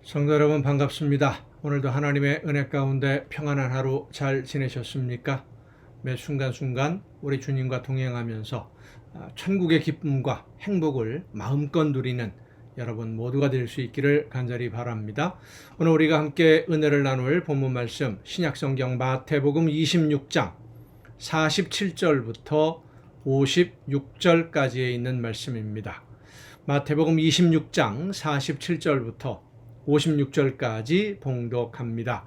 성도 여러분 반갑습니다. 오늘도 하나님의 은혜 가운데 평안한 하루 잘 지내셨습니까? 매 순간순간 우리 주님과 동행하면서 천국의 기쁨과 행복을 마음껏 누리는 여러분 모두가 될 수 있기를 간절히 바랍니다. 오늘 우리가 함께 은혜를 나눌 본문 말씀 신약성경 마태복음 26장 47절부터 56절까지에 있는 말씀입니다. 마태복음 26장 47절부터 56절까지 봉독합니다.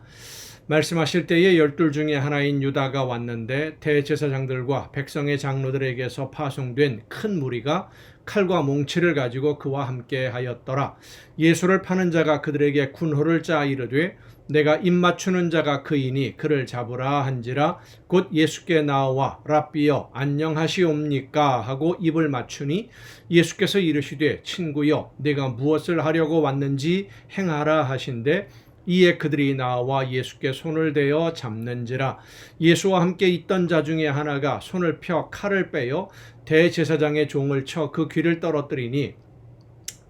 말씀하실 때에 열둘 중에 하나인 유다가 왔는데 대제사장들과 백성의 장로들에게서 파송된 큰 무리가 칼과 몽치를 가지고 그와 함께 하였더라. 예수를 파는 자가 그들에게 군호를 짜 이르되 내가 입맞추는 자가 그이니 그를 잡으라 한지라. 곧 예수께 나와 랍비여 안녕하시옵니까 하고 입을 맞추니 예수께서 이르시되 친구여 내가 무엇을 하려고 왔는지 행하라 하신대. 이에 그들이 나와 예수께 손을 대어 잡는지라. 예수와 함께 있던 자 중에 하나가 손을 펴 칼을 빼어 대제사장의 종을 쳐 그 귀를 떨어뜨리니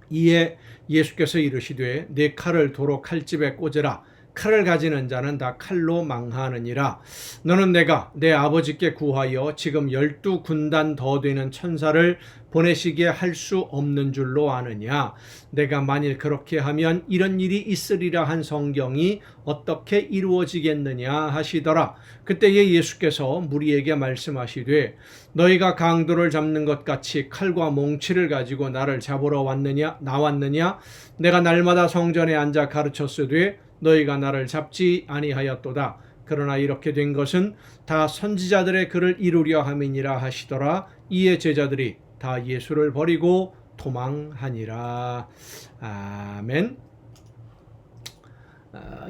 이에 예수께서 이르시되 내 칼을 도로 칼집에 꽂으라. 칼을 가지는 자는 다 칼로 망하느니라. 너는 내가 내 아버지께 구하여 지금 12군단 더 되는 천사를 보내시게 할 수 없는 줄로 아느냐. 내가 만일 그렇게 하면 이런 일이 있으리라 한 성경이 어떻게 이루어지겠느냐 하시더라. 그때에 예수께서 무리에게 말씀하시되 너희가 강도를 잡는 것 같이 칼과 몽치를 가지고 나를 잡으러 나왔느냐. 내가 날마다 성전에 앉아 가르쳤으되 너희가 나를 잡지 아니하였도다. 그러나 이렇게 된 것은 다 선지자들의 글을 이루려 함이니라 하시더라. 이에 제자들이 다 예수를 버리고 도망하니라. 아멘.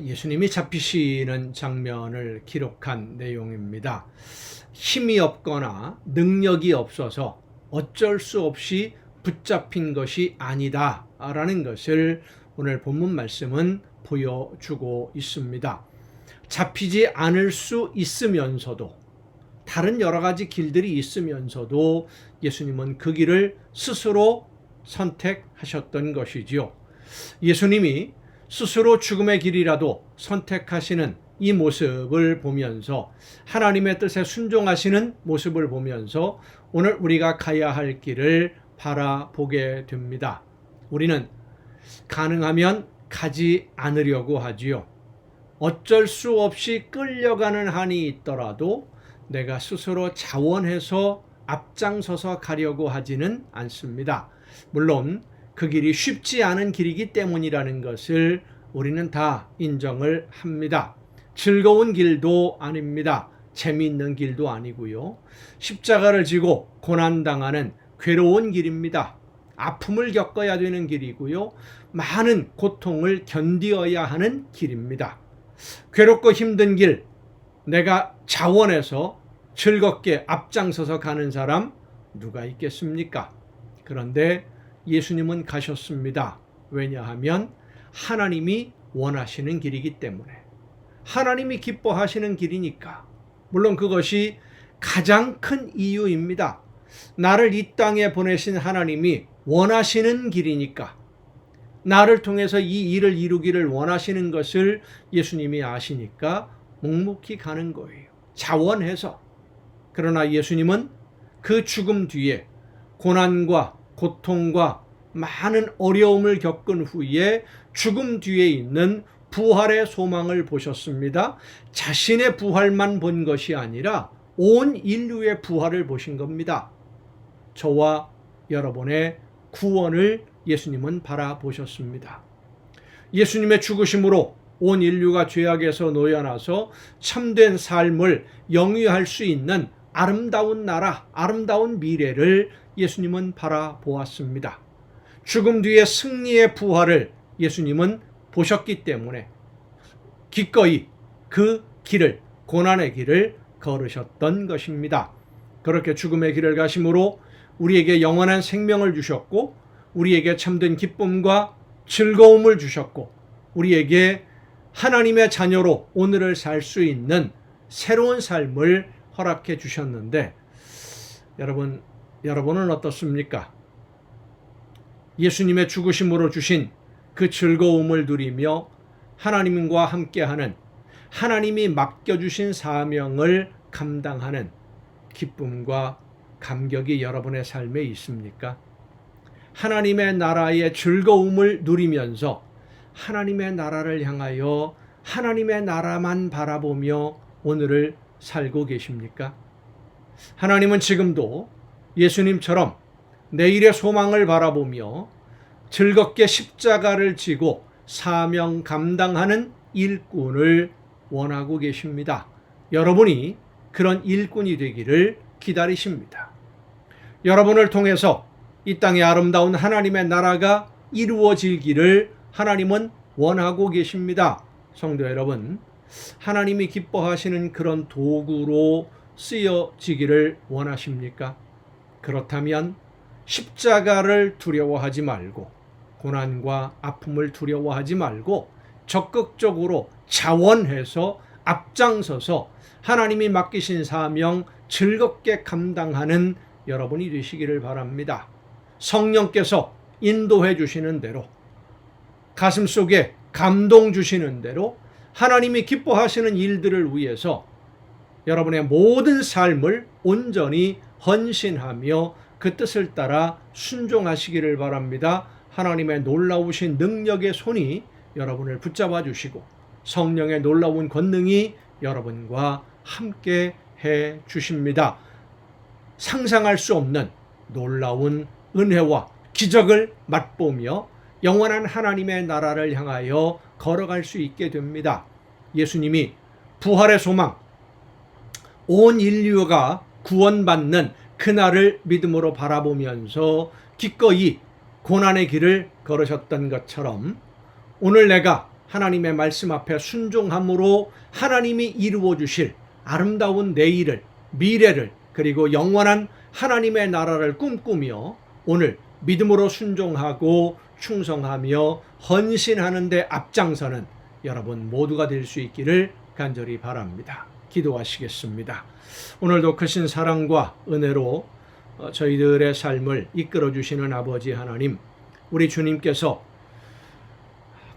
예수님이 잡히시는 장면을 기록한 내용입니다. 힘이 없거나 능력이 없어서 어쩔 수 없이 붙잡힌 것이 아니다 라는 것을 오늘 본문 말씀은 보여주고 있습니다. 잡히지 않을 수 있으면서도 다른 여러 가지 길들이 있으면서도 예수님은 그 길을 스스로 선택하셨던 것이지요. 예수님이 스스로 죽음의 길이라도 선택하시는 이 모습을 보면서 하나님의 뜻에 순종하시는 모습을 보면서 오늘 우리가 가야 할 길을 바라보게 됩니다. 우리는 가능하면 가지 않으려고 하지요. 어쩔 수 없이 끌려가는 한이 있더라도 내가 스스로 자원해서 앞장서서 가려고 하지는 않습니다. 물론 그 길이 쉽지 않은 길이기 때문이라는 것을 우리는 다 인정을 합니다. 즐거운 길도 아닙니다. 재미있는 길도 아니고요. 십자가를 지고 고난당하는 괴로운 길입니다. 아픔을 겪어야 되는 길이고요. 많은 고통을 견디어야 하는 길입니다. 괴롭고 힘든 길, 내가 자원해서 즐겁게 앞장서서 가는 사람 누가 있겠습니까? 그런데 예수님은 가셨습니다. 왜냐하면 하나님이 원하시는 길이기 때문에. 하나님이 기뻐하시는 길이니까. 물론 그것이 가장 큰 이유입니다. 나를 이 땅에 보내신 하나님이 원하시는 길이니까. 나를 통해서 이 일을 이루기를 원하시는 것을 예수님이 아시니까 묵묵히 가는 거예요. 자원해서. 그러나 예수님은 그 죽음 뒤에 고난과 고통과 많은 어려움을 겪은 후에 죽음 뒤에 있는 부활의 소망을 보셨습니다. 자신의 부활만 본 것이 아니라 온 인류의 부활을 보신 겁니다. 저와 여러분의 구원을 예수님은 바라보셨습니다. 예수님의 죽으심으로 온 인류가 죄악에서 놓여나서 참된 삶을 영위할 수 있는 아름다운 나라, 아름다운 미래를 예수님은 바라보았습니다. 죽음 뒤에 승리의 부활을 예수님은 보셨기 때문에 기꺼이 그 길을, 고난의 길을 걸으셨던 것입니다. 그렇게 죽음의 길을 가심으로 우리에게 영원한 생명을 주셨고 우리에게 참된 기쁨과 즐거움을 주셨고 우리에게 하나님의 자녀로 오늘을 살 수 있는 새로운 삶을 허락해 주셨는데 여러분은 어떻습니까? 예수님의 죽으심으로 주신 그 즐거움을 누리며 하나님과 함께하는, 하나님이 맡겨주신 사명을 감당하는 기쁨과 감격이 여러분의 삶에 있습니까? 하나님의 나라의 즐거움을 누리면서 하나님의 나라를 향하여 하나님의 나라만 바라보며 오늘을 살고 계십니까? 하나님은 지금도 예수님처럼 내일의 소망을 바라보며 즐겁게 십자가를 지고 사명 감당하는 일꾼을 원하고 계십니다. 여러분이 그런 일꾼이 되기를 기다리십니다. 여러분을 통해서 이 땅의 아름다운 하나님의 나라가 이루어지기를 하나님은 원하고 계십니다. 성도 여러분, 하나님이 기뻐하시는 그런 도구로 쓰여지기를 원하십니까? 그렇다면 십자가를 두려워하지 말고, 고난과 아픔을 두려워하지 말고 적극적으로 자원해서 앞장서서 하나님이 맡기신 사명 즐겁게 감당하는 여러분이 되시기를 바랍니다. 성령께서 인도해 주시는 대로, 가슴 속에 감동 주시는 대로 하나님이 기뻐하시는 일들을 위해서 여러분의 모든 삶을 온전히 헌신하며 그 뜻을 따라 순종하시기를 바랍니다. 하나님의 놀라우신 능력의 손이 여러분을 붙잡아 주시고 성령의 놀라운 권능이 여러분과 함께 해 주십니다. 상상할 수 없는 놀라운 은혜와 기적을 맛보며 영원한 하나님의 나라를 향하여 걸어갈 수 있게 됩니다. 예수님이 부활의 소망, 온 인류가 구원받는 그날을 믿음으로 바라보면서 기꺼이 고난의 길을 걸으셨던 것처럼 오늘 내가 하나님의 말씀 앞에 순종함으로 하나님이 이루어 주실 아름다운 내일을, 미래를, 그리고 영원한 하나님의 나라를 꿈꾸며 오늘 믿음으로 순종하고 충성하며 헌신하는 데 앞장서는 여러분 모두가 될 수 있기를 간절히 바랍니다. 기도하시겠습니다. 오늘도 크신 사랑과 은혜로 저희들의 삶을 이끌어 주시는 아버지 하나님, 우리 주님께서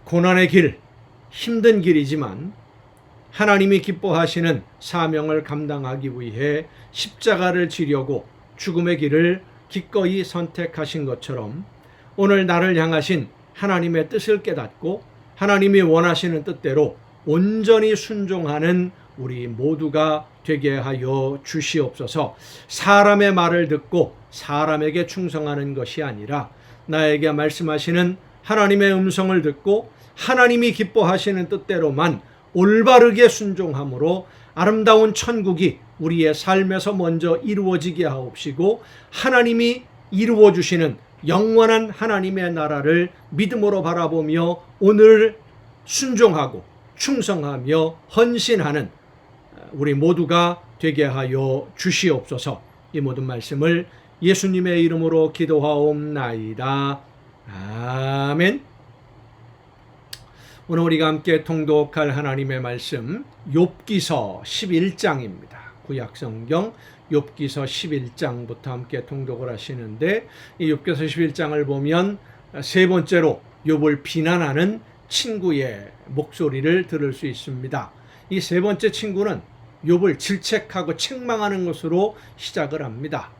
고난의 길, 힘든 길이지만 하나님이 기뻐하시는 사명을 감당하기 위해 십자가를 지려고 죽음의 길을 기꺼이 선택하신 것처럼 오늘 나를 향하신 하나님의 뜻을 깨닫고 하나님이 원하시는 뜻대로 온전히 순종하는 우리 모두가 되게 하여 주시옵소서. 사람의 말을 듣고 사람에게 충성하는 것이 아니라 나에게 말씀하시는 하나님의 음성을 듣고 하나님이 기뻐하시는 뜻대로만 올바르게 순종함으로 아름다운 천국이 우리의 삶에서 먼저 이루어지게 하옵시고 하나님이 이루어 주시는 영원한 하나님의 나라를 믿음으로 바라보며 오늘 순종하고 충성하며 헌신하는 우리 모두가 되게 하여 주시옵소서. 이 모든 말씀을 예수님의 이름으로 기도하옵나이다. 아멘. 오늘 우리가 함께 통독할 하나님의 말씀 욥기서 11장입니다. 구약성경 욥기서 11장부터 함께 통독을 하시는데 이 욥기서 11장을 보면 세 번째로 욥을 비난하는 친구의 목소리를 들을 수 있습니다. 이 세 번째 친구는 욥을 질책하고 책망하는 것으로 시작을 합니다.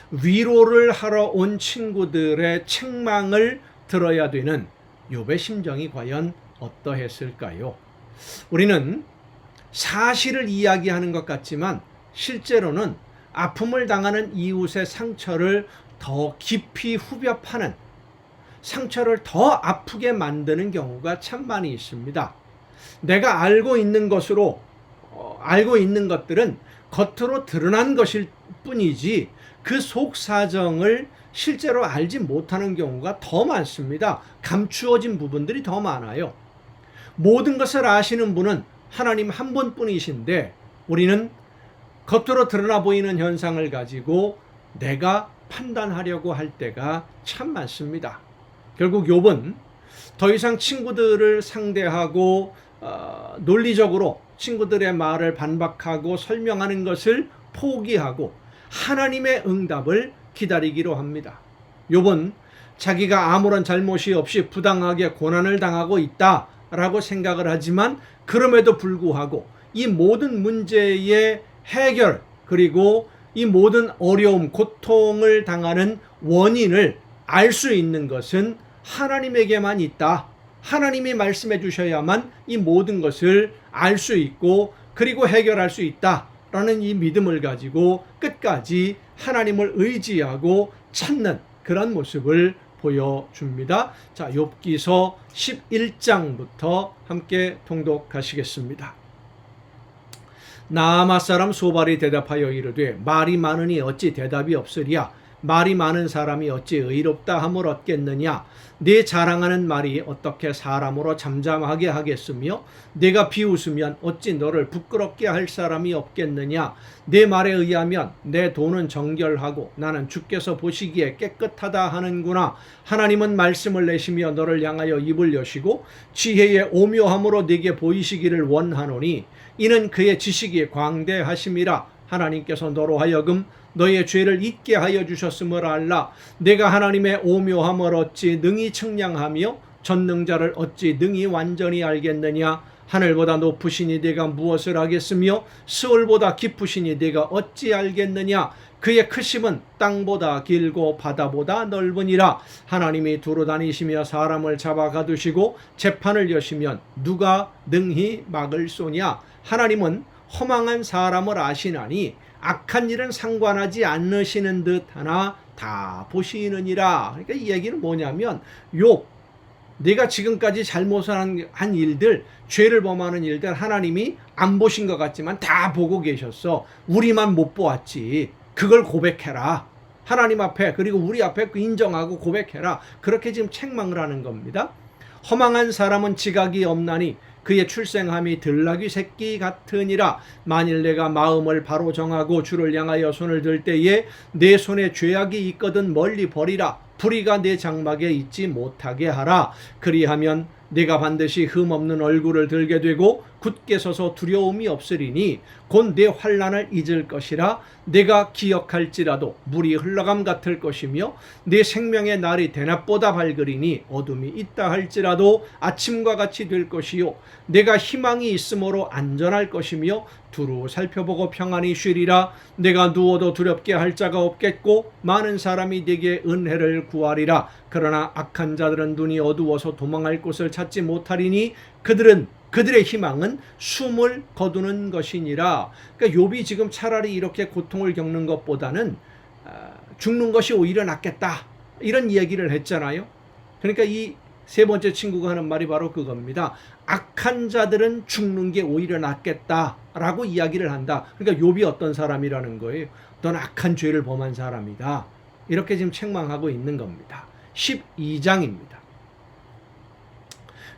위로를 하러 온 친구들의 책망을 들어야 되는 욥의 심정이 과연 어떠했을까요? 우리는 사실을 이야기하는 것 같지만 실제로는 아픔을 당하는 이웃의 상처를 더 깊이 후벼 파는, 상처를 더 아프게 만드는 경우가 참 많이 있습니다. 내가 알고 있는 것으로 알고 있는 것들은 겉으로 드러난 것일 뿐이지 그 속 사정을 실제로 알지 못하는 경우가 더 많습니다. 감추어진 부분들이 더 많아요. 모든 것을 아시는 분은 하나님 한 분뿐이신데 우리는 겉으로 드러나 보이는 현상을 가지고 내가 판단하려고 할 때가 참 많습니다. 결국 욥은 더 이상 친구들을 상대하고 논리적으로 친구들의 말을 반박하고 설명하는 것을 포기하고 하나님의 응답을 기다리기로 합니다. 욥은 자기가 아무런 잘못이 없이 부당하게 고난을 당하고 있다라고 생각을 하지만 그럼에도 불구하고 이 모든 문제의 해결 그리고 이 모든 어려움, 고통을 당하는 원인을 알 수 있는 것은 하나님에게만 있다. 하나님이 말씀해 주셔야만 이 모든 것을 알 수 있고 그리고 해결할 수 있다라는 이 믿음을 가지고 끝까지 하나님을 의지하고 찾는 그런 모습을 보여줍니다. 자, 욥기서 11장부터 함께 통독하시겠습니다. 나아마 사람 소발이 대답하여 이르되 말이 많으니 어찌 대답이 없으리야. 말이 많은 사람이 어찌 의롭다 함을 얻겠느냐. 네 자랑하는 말이 어떻게 사람으로 잠잠하게 하겠으며 네가 비웃으면 어찌 너를 부끄럽게 할 사람이 없겠느냐. 네 말에 의하면 내 돈은 정결하고 나는 주께서 보시기에 깨끗하다 하는구나. 하나님은 말씀을 내시며 너를 향하여 입을 여시고 지혜의 오묘함으로 네게 보이시기를 원하노니 이는 그의 지식이 광대하심이라. 하나님께서 너로 하여금 너의 죄를 잊게 하여 주셨음을 알라. 내가 하나님의 오묘함을 어찌 능히 측량하며 전능자를 어찌 능히 완전히 알겠느냐. 하늘보다 높으시니 내가 무엇을 하겠으며 스월보다 깊으시니 내가 어찌 알겠느냐. 그의 크심은 땅보다 길고 바다보다 넓으니라. 하나님이 두루 다니시며 사람을 잡아 가두시고 재판을 여시면 누가 능히 막을 소냐. 하나님은 허망한 사람을 아시나니 악한 일은 상관하지 않으시는 듯 하나 다 보시느니라. 그러니까 이 얘기는 뭐냐면 욥, 내가 지금까지 잘못을 한 일들, 죄를 범하는 일들 하나님이 안 보신 것 같지만 다 보고 계셨어. 우리만 못 보았지. 그걸 고백해라. 하나님 앞에 그리고 우리 앞에 인정하고 고백해라. 그렇게 지금 책망을 하는 겁니다. 허망한 사람은 지각이 없나니 그의 출생함이 들나귀 새끼 같으니라. 만일 내가 마음을 바로 정하고 주를 향하여 손을 들 때에 내 손에 죄악이 있거든 멀리 버리라. 불의가 내 장막에 있지 못하게 하라. 그리하면 내가 반드시 흠없는 얼굴을 들게 되고 굳게 서서 두려움이 없으리니 곧 내 환난을 잊을 것이라. 내가 기억할지라도 물이 흘러감 같을 것이며 내 생명의 날이 대낮보다 밝으리니 어둠이 있다 할지라도 아침과 같이 될 것이요 내가 희망이 있으므로 안전할 것이며 두루 살펴보고 평안히 쉬리라. 내가 누워도 두렵게 할 자가 없겠고 많은 사람이 내게 은혜를 구하리라. 그러나 악한 자들은 눈이 어두워서 도망할 곳을 찾지 못하리니 그들의 희망은 숨을 거두는 것이니라. 그러니까 욥이 지금 차라리 이렇게 고통을 겪는 것보다는 죽는 것이 오히려 낫겠다. 이런 이야기를 했잖아요. 그러니까 이 세 번째 친구가 하는 말이 바로 그겁니다. 악한 자들은 죽는 게 오히려 낫겠다라고 이야기를 한다. 그러니까 욥이 어떤 사람이라는 거예요. 넌 악한 죄를 범한 사람이다. 이렇게 지금 책망하고 있는 겁니다. 12장입니다.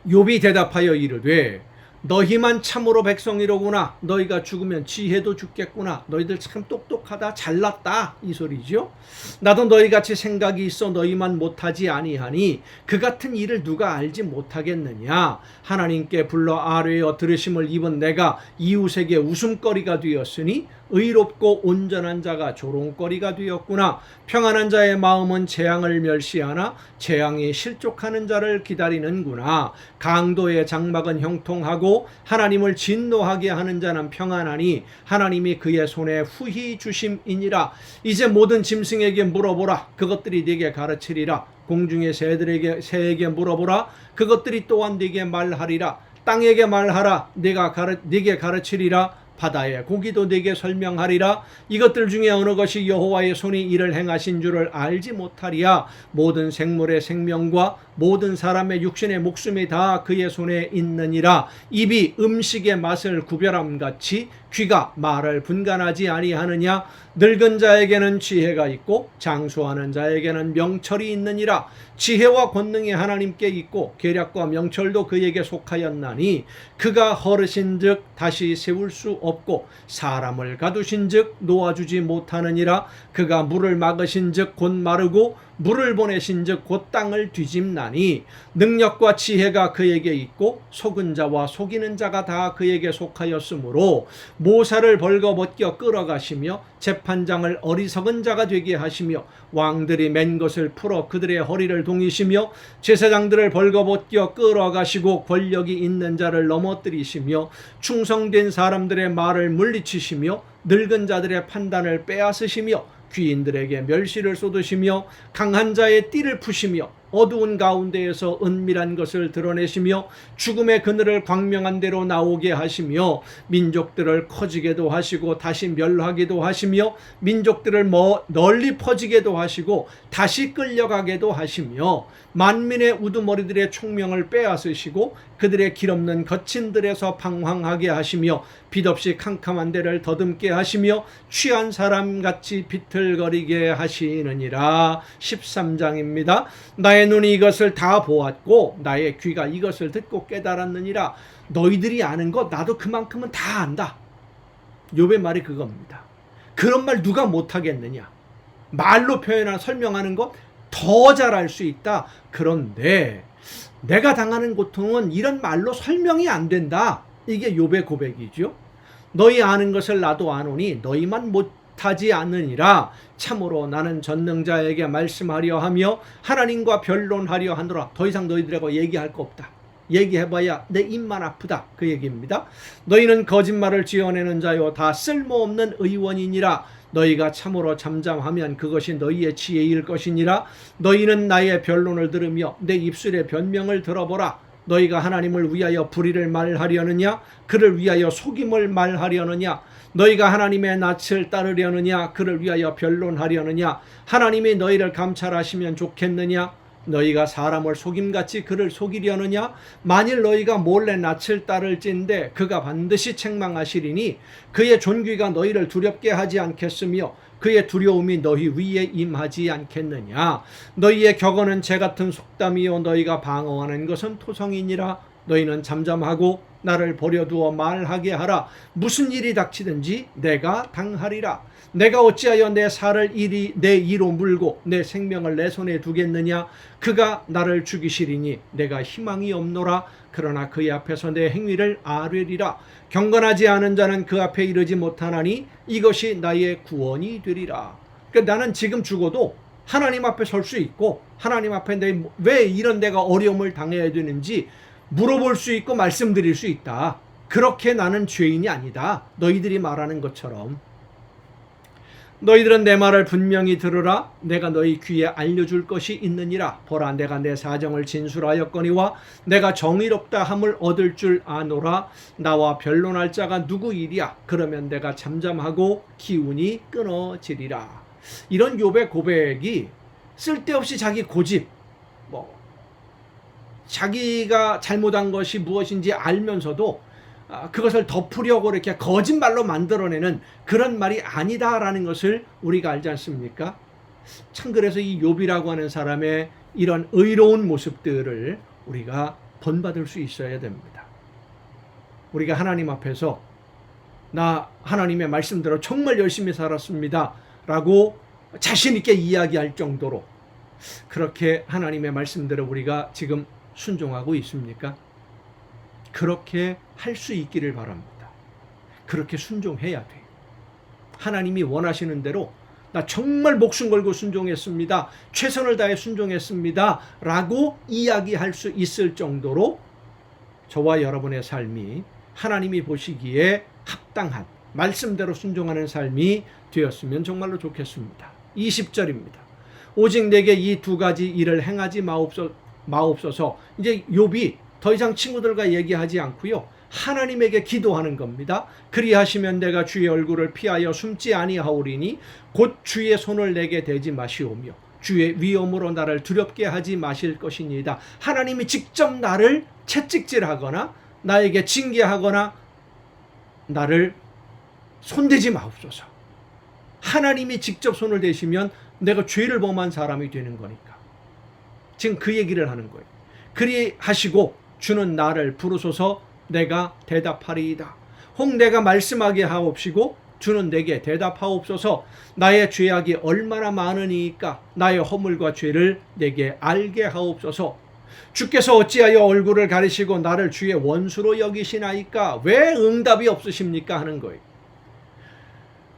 욥이 대답하여 이르되 너희만 참으로 백성이로구나. 너희가 죽으면 지혜도 죽겠구나. 너희들 참 똑똑하다. 잘났다. 이 소리죠. 나도 너희같이 생각이 있어 너희만 못하지 아니하니 그 같은 일을 누가 알지 못하겠느냐. 하나님께 불러 아뢰어 들으심을 입은 내가 이웃에게 웃음거리가 되었으니 의롭고 온전한 자가 조롱거리가 되었구나. 평안한 자의 마음은 재앙을 멸시하나 재앙이 실족하는 자를 기다리는구나. 강도의 장막은 형통하고 하나님을 진노하게 하는 자는 평안하니 하나님이 그의 손에 후히 주심이니라. 이제 모든 짐승에게 물어보라. 그것들이 네게 가르치리라. 공중의 새에게 물어보라. 그것들이 또한 네게 말하리라. 땅에게 말하라. 네게 가르치리라. 바다의 고기도 네게 설명하리라. 이것들 중에 어느 것이 여호와의 손이 이를 행하신 줄을 알지 못하리야. 모든 생물의 생명과 모든 사람의 육신의 목숨이 다 그의 손에 있느니라. 입이 음식의 맛을 구별함같이 귀가 말을 분간하지 아니하느냐. 늙은 자에게는 지혜가 있고 장수하는 자에게는 명철이 있느니라. 지혜와 권능이 하나님께 있고 계략과 명철도 그에게 속하였나니 그가 허르신즉 다시 세울 수 없고 사람을 가두신즉 놓아주지 못하느니라. 그가 물을 막으신즉 곧 마르고 물을 보내신즉 곧 땅을 뒤집나니 능력과 지혜가 그에게 있고 속은 자와 속이는 자가 다 그에게 속하였으므로 모사를 벌거벗겨 끌어가시며 재판장을 어리석은 자가 되게 하시며 왕들이 맨 것을 풀어 그들의 허리를 동이시며 제사장들을 벌거벗겨 끌어가시고 권력이 있는 자를 넘어뜨리시며 충성된 사람들의 말을 물리치시며 늙은 자들의 판단을 빼앗으시며 귀인들에게 멸시를 쏟으시며 강한 자의 띠를 푸시며 어두운 가운데에서 은밀한 것을 드러내시며 죽음의 그늘을 광명한 대로 나오게 하시며 민족들을 커지게도 하시고 다시 멸하기도 하시며 민족들을 널리 퍼지게도 하시고 다시 끌려가게도 하시며 만민의 우두머리들의 총명을 빼앗으시고 그들의 길없는 거친들에서 방황하게 하시며 빛없이 캄캄한 데를 더듬게 하시며 취한 사람같이 비틀거리게 하시느니라. 13장입니다. 나의 눈이 이것을 다 보았고 나의 귀가 이것을 듣고 깨달았느니라. 너희들이 아는 것 나도 그만큼은 다 안다. 욥의 말이 그겁니다. 그런 말 누가 못하겠느냐. 말로 표현하는 설명하는 것 더 잘할 수 있다. 그런데 내가 당하는 고통은 이런 말로 설명이 안 된다. 이게 욥의 고백이죠. 너희 아는 것을 나도 아노니 너희만 못하지 않느니라. 참으로 나는 전능자에게 말씀하려 하며 하나님과 변론하려 하노라. 더 이상 너희들하고 얘기할 거 없다. 얘기해봐야 내 입만 아프다. 그 얘기입니다. 너희는 거짓말을 지어내는 자요 다 쓸모없는 의원이니라. 너희가 참으로 잠잠하면 그것이 너희의 지혜일 것이니라. 너희는 나의 변론을 들으며 내 입술의 변명을 들어보라. 너희가 하나님을 위하여 불의를 말하려느냐? 그를 위하여 속임을 말하려느냐? 너희가 하나님의 낯을 따르려느냐? 그를 위하여 변론하려느냐? 하나님이 너희를 감찰하시면 좋겠느냐? 너희가 사람을 속임같이 그를 속이려느냐? 만일 너희가 몰래 낯을 따를진대 그가 반드시 책망하시리니 그의 존귀가 너희를 두렵게 하지 않겠으며 그의 두려움이 너희 위에 임하지 않겠느냐? 너희의 격언은 재같은 속담이요 너희가 방어하는 것은 토성이니라. 너희는 잠잠하고 나를 버려두어 말하게 하라. 무슨 일이 닥치든지 내가 당하리라. 내가 어찌하여 내 살을 내 이로 물고 내 생명을 내 손에 두겠느냐? 그가 나를 죽이시리니 내가 희망이 없노라. 그러나 그의 앞에서 내 행위를 아뢰리라. 경건하지 않은 자는 그 앞에 이르지 못하나니 이것이 나의 구원이 되리라. 그러니까 나는 지금 죽어도 하나님 앞에 설 수 있고 하나님 앞에 왜 이런 내가 어려움을 당해야 되는지 물어볼 수 있고 말씀드릴 수 있다. 그렇게 나는 죄인이 아니다. 너희들이 말하는 것처럼. 너희들은 내 말을 분명히 들으라. 내가 너희 귀에 알려줄 것이 있느니라. 보라, 내가 내 사정을 진술하였거니와 내가 정의롭다 함을 얻을 줄 아노라. 나와 변론할 자가 누구이랴? 그러면 내가 잠잠하고 기운이 끊어지리라. 이런 욥의 고백이 쓸데없이 자기 고집, 자기가 잘못한 것이 무엇인지 알면서도 그것을 덮으려고 이렇게 거짓말로 만들어내는 그런 말이 아니다라는 것을 우리가 알지 않습니까? 참 그래서 이 욥이라고 하는 사람의 이런 의로운 모습들을 우리가 본받을 수 있어야 됩니다. 우리가 하나님 앞에서 나 하나님의 말씀대로 정말 열심히 살았습니다 라고 자신 있게 이야기할 정도로 그렇게 하나님의 말씀대로 우리가 지금 순종하고 있습니까? 그렇게 할 수 있기를 바랍니다. 그렇게 순종해야 돼요. 하나님이 원하시는 대로 나 정말 목숨 걸고 순종했습니다. 최선을 다해 순종했습니다. 라고 이야기할 수 있을 정도로 저와 여러분의 삶이 하나님이 보시기에 합당한 말씀대로 순종하는 삶이 되었으면 정말로 좋겠습니다. 20절입니다. 오직 내게 이 두 가지 일을 행하지 마옵소서. 이제 욥이 더 이상 친구들과 얘기하지 않고요. 하나님에게 기도하는 겁니다. 그리하시면 내가 주의 얼굴을 피하여 숨지 아니하오리니 곧 주의 손을 내게 대지 마시오며 주의 위엄으로 나를 두렵게 하지 마실 것이니이다. 하나님이 직접 나를 채찍질하거나 나에게 징계하거나 나를 손대지 마옵소서. 하나님이 직접 손을 대시면 내가 죄를 범한 사람이 되는 거니까. 지금 그 얘기를 하는 거예요. 그리하시고 주는 나를 부르소서 내가 대답하리이다. 혹 내가 말씀하게 하옵시고 주는 내게 대답하옵소서. 나의 죄악이 얼마나 많으니까 나의 허물과 죄를 내게 알게 하옵소서. 주께서 어찌하여 얼굴을 가리시고 나를 주의 원수로 여기시나이까? 왜 응답이 없으십니까? 하는 거예요.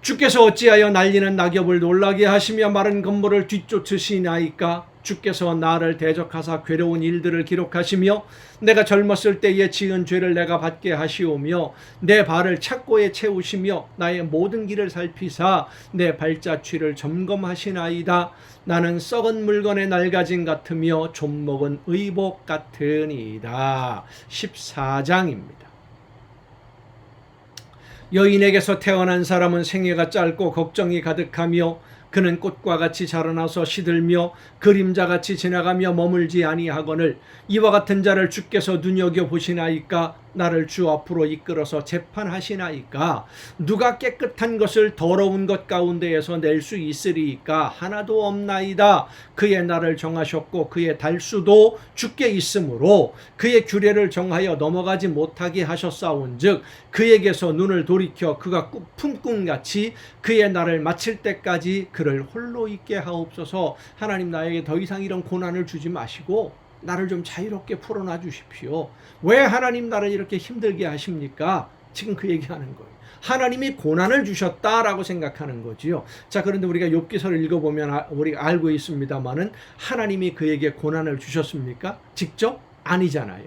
주께서 어찌하여 날리는 낙엽을 놀라게 하시며 마른 건물을 뒤쫓으시나이까? 주께서 나를 대적하사 괴로운 일들을 기록하시며 내가 젊었을 때에 지은 죄를 내가 받게 하시오며 내 발을 착고에 채우시며 나의 모든 길을 살피사 내 발자취를 점검하시나이다. 나는 썩은 물건의 낡아짐 같으며 좀먹은 의복 같으니이다. 14장입니다. 여인에게서 태어난 사람은 생애가 짧고 걱정이 가득하며 그는 꽃과 같이 자라나서 시들며 그림자같이 지나가며 머물지 아니하거늘 이와 같은 자를 주께서 눈여겨보시나이까? 나를 주 앞으로 이끌어서 재판하시나이까? 누가 깨끗한 것을 더러운 것 가운데에서 낼 수 있으리이까? 하나도 없나이다. 그의 날을 정하셨고 그의 달수도 주께 있으므로 그의 규례를 정하여 넘어가지 못하게 하셨사온즉 그에게서 눈을 돌이켜 그가 품꾼같이 그의 날을 마칠 때까지 그를 홀로 있게 하옵소서. 하나님, 나에게 더 이상 이런 고난을 주지 마시고 나를 좀 자유롭게 풀어놔 주십시오. 왜 하나님 나를 이렇게 힘들게 하십니까? 지금 그 얘기하는 거예요. 하나님이 고난을 주셨다라고 생각하는 거지요. 자, 그런데 우리가 욥기서를 읽어보면 우리가 알고 있습니다만은 하나님이 그에게 고난을 주셨습니까? 직접? 아니잖아요.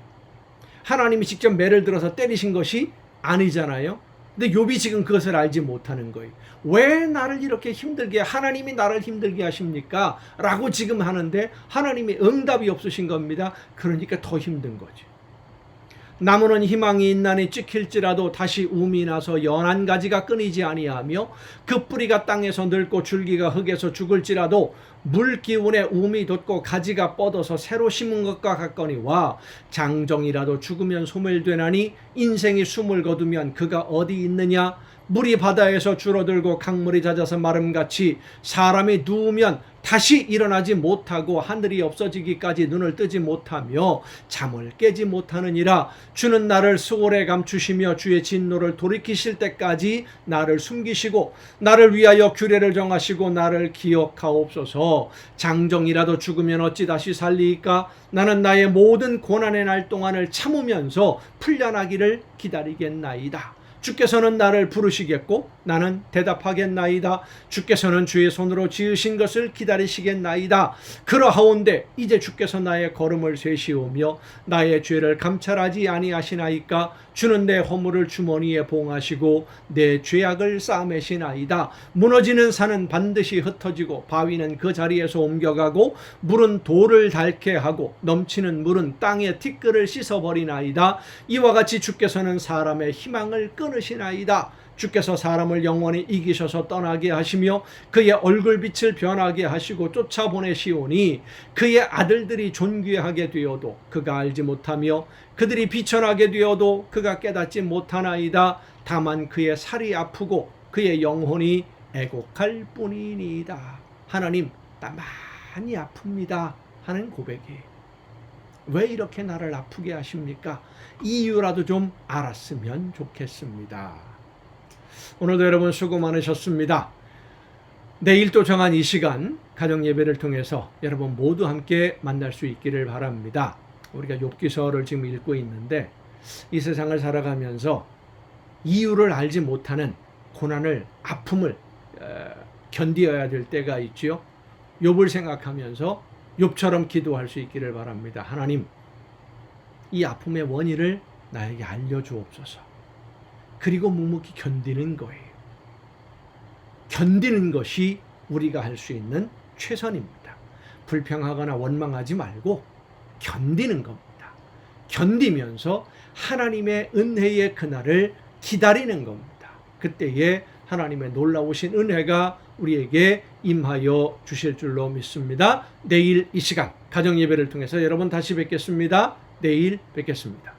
하나님이 직접 매를 들어서 때리신 것이 아니잖아요. 근데 욥이 지금 그것을 알지 못하는 거예요. 왜 나를 이렇게 힘들게, 하나님이 나를 힘들게 하십니까? 라고 지금 하는데 하나님이 응답이 없으신 겁니다. 그러니까 더 힘든 거죠. 나무는 희망이 있나니 찍힐지라도 다시 움이 나서 연한 가지가 끊이지 아니하며 그 뿌리가 땅에서 늙고 줄기가 흙에서 죽을지라도 물 기운에 움이 돋고 가지가 뻗어서 새로 심은 것과 같거니와 장정이라도 죽으면 소멸되나니 인생이 숨을 거두면 그가 어디 있느냐? 물이 바다에서 줄어들고 강물이 잦아서 마름같이 사람이 누우면 다시 일어나지 못하고 하늘이 없어지기까지 눈을 뜨지 못하며 잠을 깨지 못하느니라. 주는 나를 수월에 감추시며 주의 진노를 돌이키실 때까지 나를 숨기시고 나를 위하여 규례를 정하시고 나를 기억하옵소서. 장정이라도 죽으면 어찌 다시 살리이까? 나는 나의 모든 고난의 날 동안을 참으면서 풀려나기를 기다리겠나이다. 주께서는 나를 부르시겠고 나는 대답하겠나이다. 주께서는 주의 손으로 지으신 것을 기다리시겠나이다. 그러하온데 이제 주께서 나의 걸음을 세시오며 나의 죄를 감찰하지 아니하시나이까? 주는 내 허물을 주머니에 봉하시고 내 죄악을 싸매시나이다. 무너지는 산은 반드시 흩어지고 바위는 그 자리에서 옮겨가고 물은 돌을 닳게 하고 넘치는 물은 땅의 티끌을 씻어버리나이다. 이와 같이 주께서는 사람의 희망을 끊으시나이다. 주께서 사람을 영원히 이기셔서 떠나게 하시며 그의 얼굴빛을 변하게 하시고 쫓아보내시오니 그의 아들들이 존귀하게 되어도 그가 알지 못하며 그들이 비천하게 되어도 그가 깨닫지 못하나이다. 다만 그의 살이 아프고 그의 영혼이 애곡할 뿐이니이다. 하나님, 나 많이 아픕니다 하는 고백이에요. 왜 이렇게 나를 아프게 하십니까? 이유라도 좀 알았으면 좋겠습니다. 오늘도 여러분 수고 많으셨습니다. 내일 또 정한 이 시간 가정 예배를 통해서 여러분 모두 함께 만날 수 있기를 바랍니다. 우리가 욥기서를 지금 읽고 있는데 이 세상을 살아가면서 이유를 알지 못하는 고난을, 아픔을 견디어야 될 때가 있지요. 욥을 생각하면서 욥처럼 기도할 수 있기를 바랍니다. 하나님, 이 아픔의 원인을 나에게 알려주옵소서. 그리고 묵묵히 견디는 거예요. 견디는 것이 우리가 할 수 있는 최선입니다. 불평하거나 원망하지 말고 견디는 겁니다. 견디면서 하나님의 은혜의 그날을 기다리는 겁니다. 그때에 하나님의 놀라우신 은혜가 우리에게 임하여 주실 줄로 믿습니다. 내일 이 시간 가정예배를 통해서 여러분 다시 뵙겠습니다. 내일 뵙겠습니다.